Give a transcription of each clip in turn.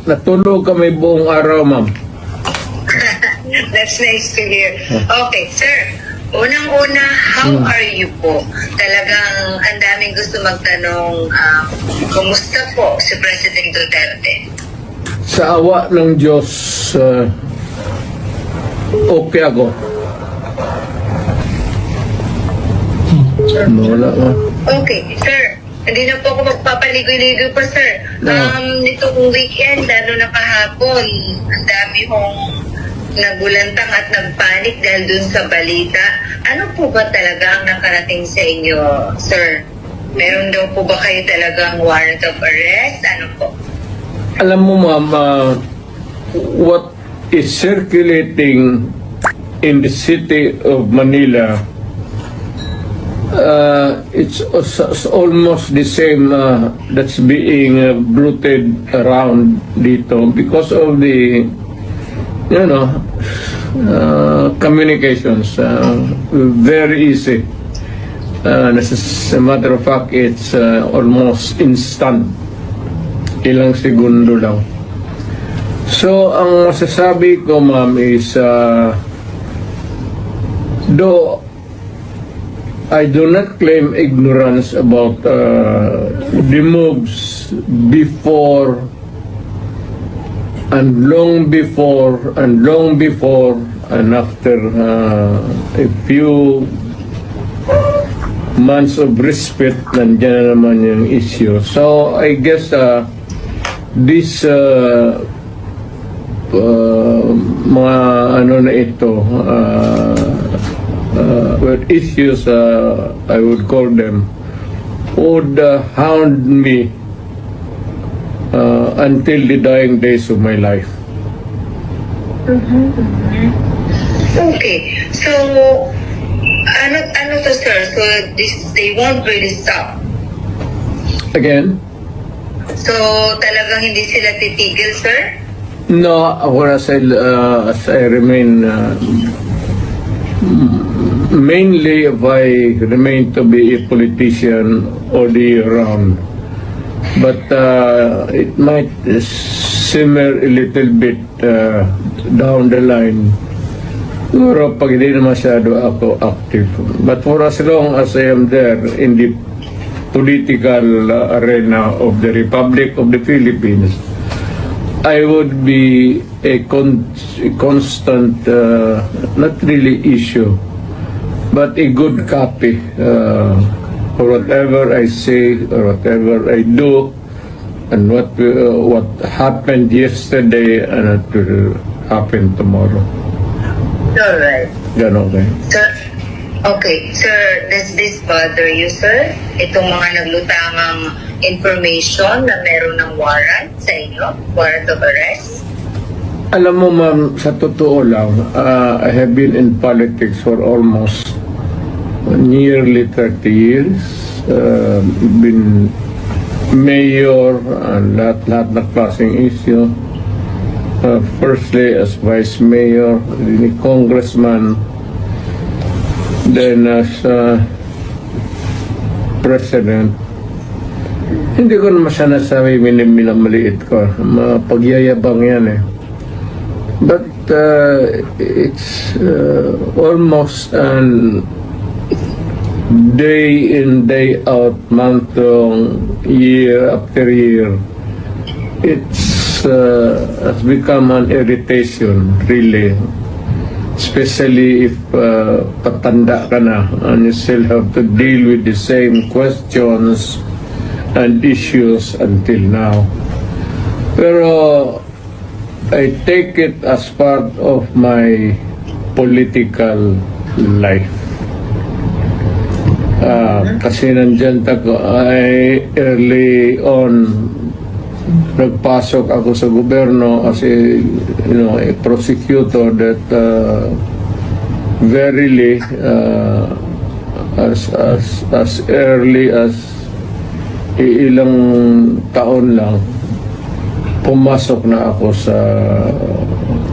natulog kami buong araw, ma'am. That's nice to hear. Okay, sir. Unang-una, how are you po? Talagang ang daming gusto magtanong, kumusta po si President Duterte? Sa awa ng Diyos, okay ako. Wala nga. Okay, sir. Hindi na po ako magpapaligoy-ligoy po, sir. No. Nitong weekend, lalo na kahapon, ang dami hong nagulantang at nagpanik dahil dun sa balita. Ano po ba talaga ang nakarating sa inyo, sir? Meron daw po ba kayo talagang warrant of arrest? Ano po? Alam mo, ma'am, what is circulating in the city of Manila, it's almost the same that's being bruited around dito because of the communications. Very easy. As a matter of fact, it's almost instant. Ilang segundo lang. So, ang masasabi ko, ma'am, is though I do not claim ignorance about the moves before and long before and after a few months of respite, nandiyan na naman yung issue. So I guess this mga ano na ito issues, I would call them, would hound me until the dying days of my life. Okay. So, ano to, sir? So, they won't really stop. Again? So, talagang hindi sila titigil, sir? No, as I remain, mainly if I remain to be a politician all the year round. But it might simmer a little bit down the line. Siguro pag hindi na masyado ako active. But for as long as I am there in the political arena of the Republic of the Philippines, I would be a constant, not really issue, but a good copy for whatever I say or whatever I do, and what happened yesterday and what will happen tomorrow. Alright. Ganon kayo. Sir, okay. Sir, does this bother you, sir? Itong mga naglutangang information na meron ng warrant sa inyo? Warrant of arrest? Alam mo, ma'am, sa totoo lang, I have been in politics for almost nearly 30 years. Been mayor and lahat na klaseng issue. Firstly as vice mayor, then congressman, then as president. Hindi ko naman siya nasabi minamaliit ko. Pagyayabang yan eh. But it's almost an day in, day out, month long, year after year. It's has become an irritation, really. Especially if patanda ka na and you still have to deal with the same questions and issues until now. Pero I take it as part of my political life. Kasi nandyan ay early on nagpasok ako sa gobyerno as a prosecutor that verily as early as ilang taon lang pumasok na ako sa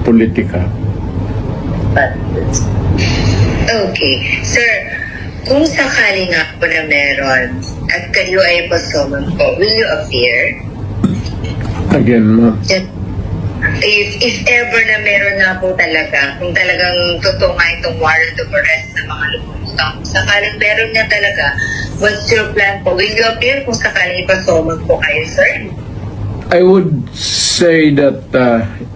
politika. Okay. Sir, kung sakali nga po na meron at kayo ay pasoman po, will you appear? Again, ma'am. if ever na meron na po talaga, kung talagang totoo nga itong warrant of arrest ng mga lumulutang, sakaling meron na talaga, what's your plan po? Will you appear kung sakaling ipasomag po kayo, sir? I would say that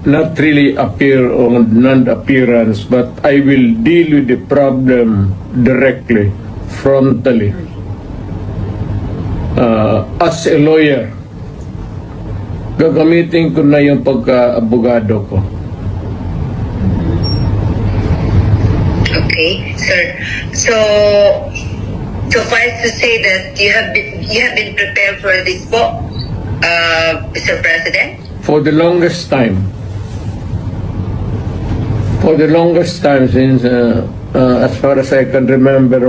not really appear on non-appearance, but I will deal with the problem directly, frontally. As a lawyer, gagamitin ko na yung pagka-abogado ko. Okay, sir. So, suffice to say that you have been prepared for this po, Mr. President? For the longest time. For the longest time since, as far as I can remember,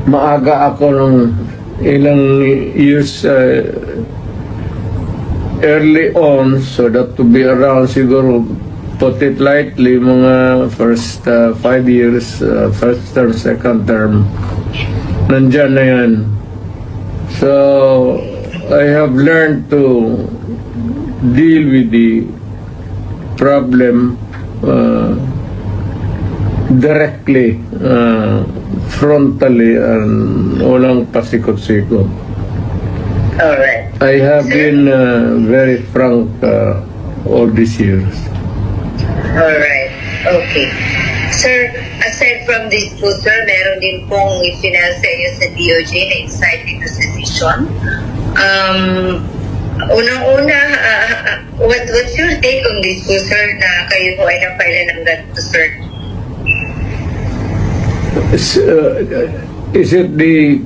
maaga ako nung ilang years early on, so that to be around siguro, put it lightly, mga first 5 years, first term, second term, nandyan na yan. So, I have learned to deal with the problem directly, frontally, and walang pasikot-sikot. Alright. I have been very frank all these years. Alright. Okay. Sir, aside from this po, sir, meron din pong ifinal sa inyo sa DOJ na inciting to sedition. Unang-una, what's your take on this po, sir, na kayo po ay napailan ng ganito, sir? Is it the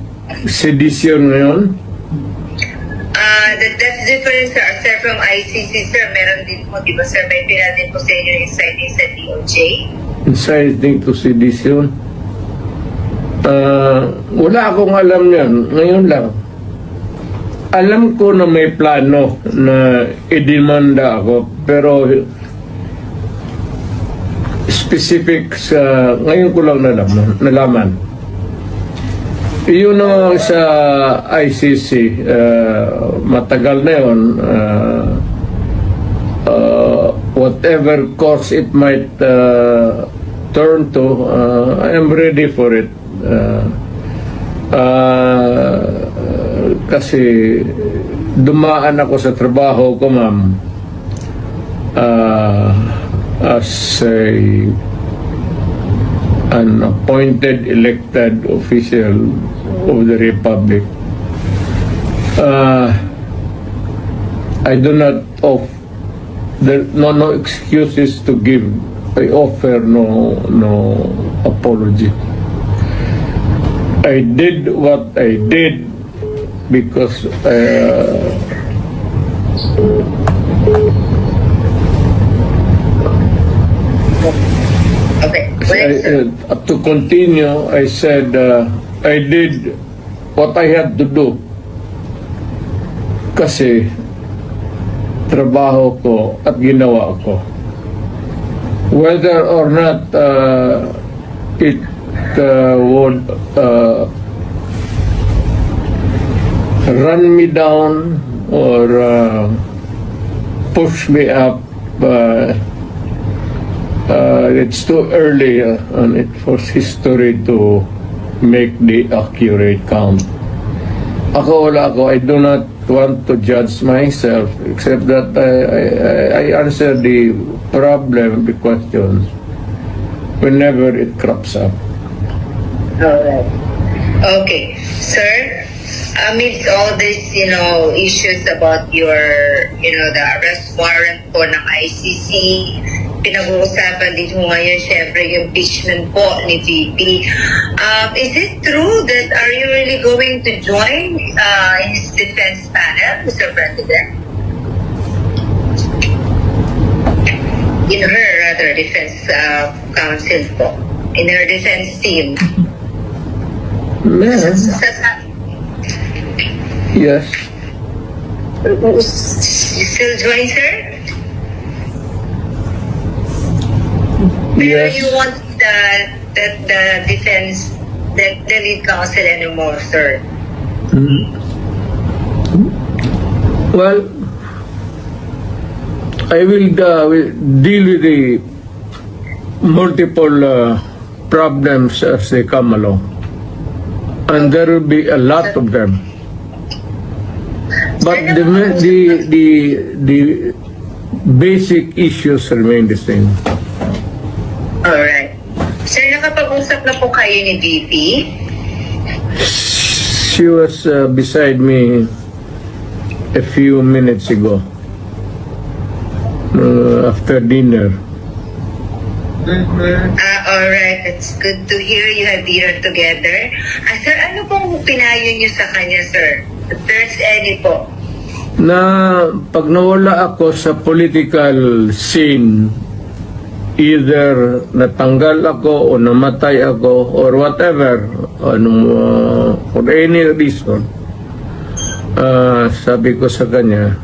sedition ngayon? That's different, sir. Sir, from ICC, sir, meron din po, di ba, sir, may pinal din po sa inyo yung inciting sa DOJ? Inciting to sedition? Wala akong alam yan. Ngayon lang. Alam ko na may plano na idemanda ako, pero specifics, ngayon ko lang nalaman. Yun sa ICC, matagal na yun. Whatever course it might turn to, I am ready for it. Kasi dumaan ako sa trabaho ko, ma'am, as an appointed elected official of the Republic. I do not there no excuses to give. I offer no apology. I did what I did because to continue, I said I did what I had to do kasi trabaho ko at ginawa ko. Whether or not it would run me down or push me up, it's too early and it for history to make the accurate count. I do not want to judge myself, except that I answer the problem, the questions, whenever it crops up. Alright. Okay. Sir, amidst all these, issues about your, the arrest warrant po ng ICC, pinag-uusapan din mo ngayon, syempre, yung impeachment po ni VP. Is it true that are you really going to join in his defense panel, Mr. President? In her, rather, defense counsel po. In her defense team. Yes. You still join, sir? Pero Yes. you want the defense, the lead counsel anymore, sir? Well, I will deal with the multiple problems as they come along. And there will be a lot of them. But the basic issues remain the same. Alright. Sir, nakapag-usap na po kayo ni VP? She was beside me a few minutes ago, after dinner. Alright. It's good to hear you have dinner together. Sir, ano pong pinayo niyo sa kanya, sir? If there's any po. Na pag nawala ako sa political scene, either natanggal ako o namatay ako or whatever, for any reason, sabi ko sa kanya,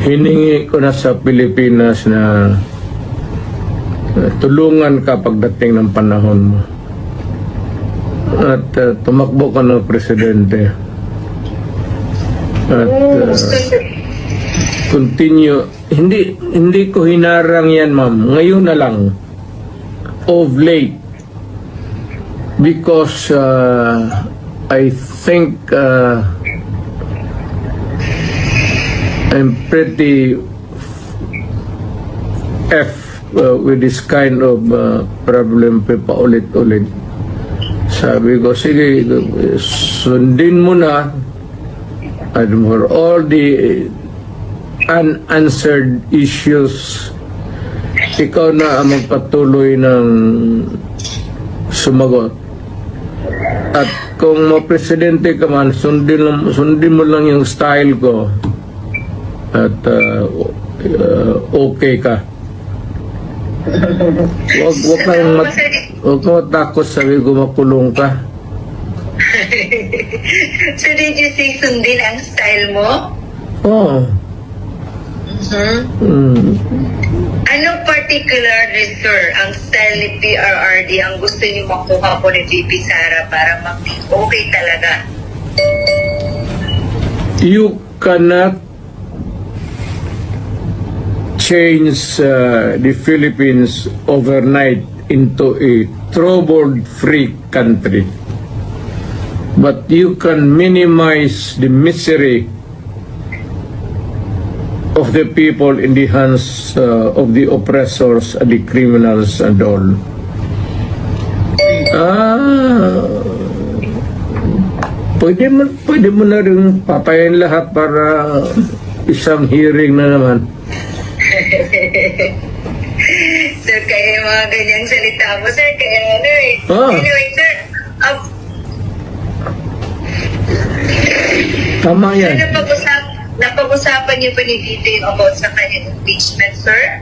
hiningi ko na sa Pilipinas na tulungan ka pagdating ng panahon mo. At tumakbo ka ng presidente. At continue. Hindi ko hinarang yan, ma'am. Ngayon na lang. Of late. Because I think I'm pretty with this kind of problem pa ulit-ulit. Sabi ko, sige, sundin mo na. And for all the unanswered issues, ikaw na ang magpatuloy ng sumagot. At kung mo-presidente ka man, sundin mo lang yung style ko. At okay ka. Huwag kang matakot, sabi ko, makulong ka. So did you say sundin ang style mo? Oo. Anong particularly, sir, ang style ni PRRD ang gusto niyo makuha po ni VP Sara para mag-be okay talaga? You cannot change the Philippines overnight into a trouble-free country. But you can minimize the misery of the people in the hands of the oppressors and the criminals and all. Pwede mo na rin papayin lahat para isang hearing na naman. Sir, kaya yung mga ganyang salita mo, sir, kaya ano eh. Anyway, sir, tama yan. sir, napag-usapan niyo pa ni VP about sa kanyang impeachment, sir?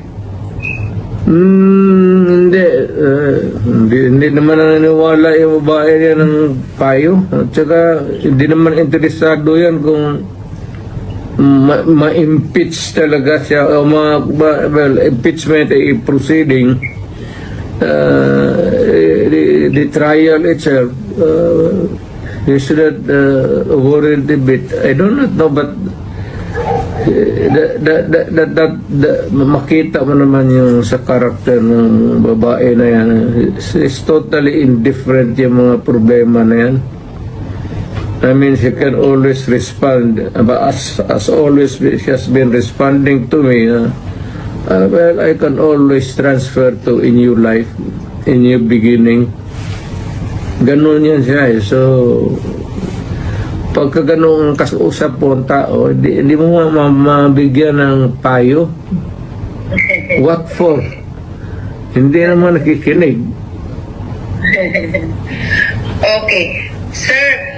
Hindi naman naniniwala yung babae yan ng payo. At saka hindi naman interesado yan kung ma-impeach talaga siya o impeachment ay proceeding. The trial itself, you should not worry a bit. I do not know, but makita mo naman yung sa karakter ng babae na yan. It's totally indifferent yung mga problema na yan. I mean, she can always respond, but as always, she has been responding to me. Well, I can always transfer to a new life, a new beginning. Ganun yan siya eh. So, pagka ganun kausap po ang tao, hindi mo mabigyan ng payo. What for? Hindi naman nakikinig. Okay. Sir,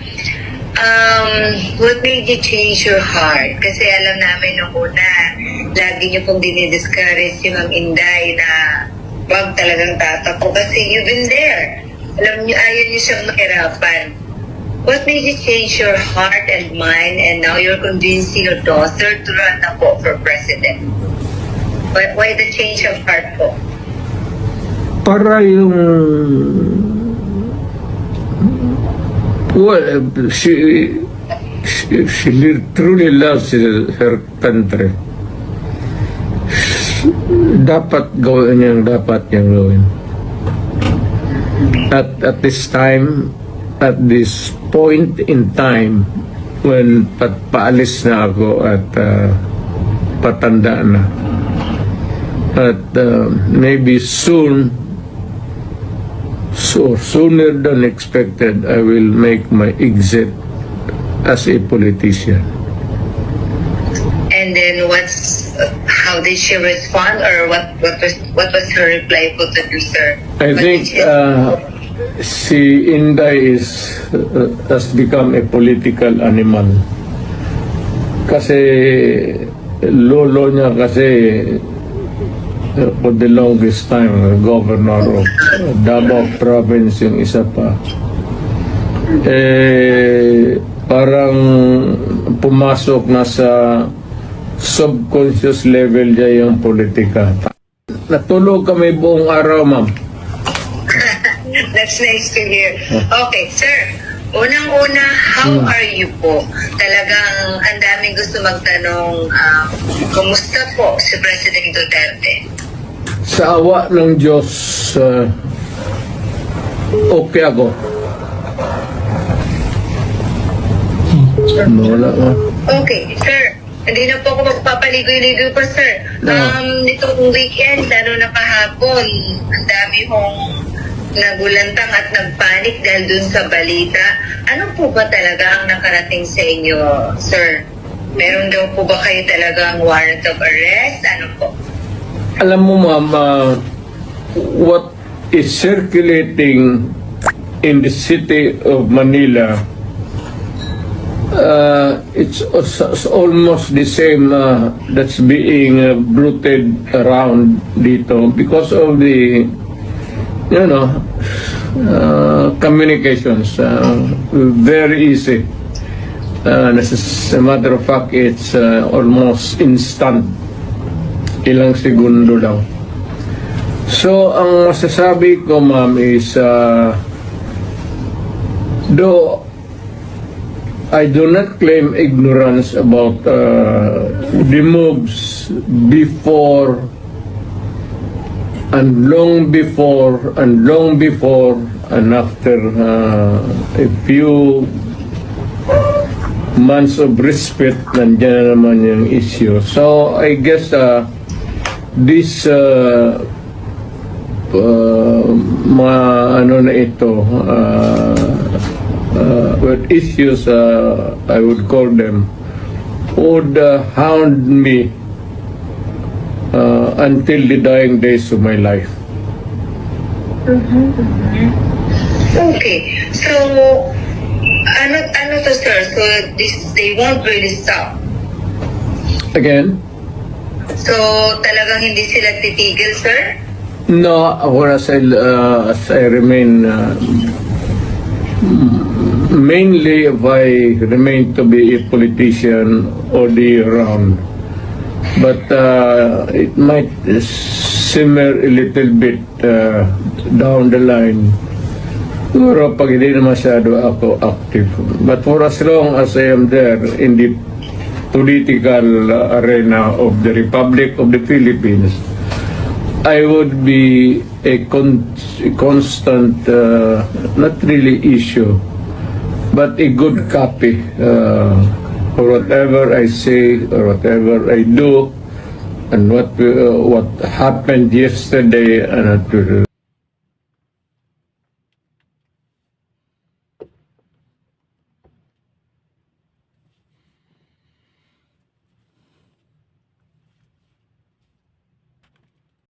what made you change your heart? Kasi alam namin nung una, lagi niyo pong dinidiscourage si Ma'am Inday na wag talagang tatakbo kasi you've been there. Alam niyo, ayaw niyo siyang mahirapan. What made you change your heart and mind and now you're convincing your daughter to run na po for president? Why the change of heart po? Para yung she truly loves her country. Dapat gawin niyang gawin. At this time, at this point in time, when paalis na ako at patanda na, at maybe sooner than expected, I will make my exit as a politician. And then how did she respond, or what was her reply po to you, sir? I What think did she- si Inday has become a political animal. Kasi lolo niya for the longest time, governor of Davao Province yung isa pa. Parang pumasok na sa subconscious level niya yung politika. Natulog kami buong araw, ma'am. That's nice to hear. Okay, sir. Unang-una, how are you po? Talagang ang daming gusto magtanong, kumusta po si President Duterte? Sa awa ng Diyos, okay ako. Wala nga. Okay, sir. Hindi na po ako magpapaligoy-ligoy po, sir. No. Nitong weekend, na kahapon, ang dami hong nagulantang at nagpanik dahil dun sa balita. Ano po ba talaga ang nakarating sa inyo, sir? Meron daw po ba kayo talagang warrant of arrest? Ano po? Alam mo, ma'am, what is circulating in the city of Manila, it's almost the same that's being bruited around dito because of the communications, very easy. As a matter of fact, it's almost instant. Ilang segundo lang. So, ang masasabi ko, ma'am, is though I do not claim ignorance about the moves before and long before and after a few months of respite, nandiyan na naman yung issue. So I guess this mga ano na ito, what issues I would call them, would hound me until the dying days of my life. Okay. So, ano to, sir? So, they won't really stop. Again? So, talagang hindi sila titigil, sir? No, whereas as I remain, mainly if I remain to be a politician all the year round. But it might simmer a little bit down the line. Siguro pag hindi na masyado ako active. But for as long as I am there in the political arena of the Republic of the Philippines, I would be a constant, not really issue, but a good copy for whatever I say or whatever I do, and what happened yesterday and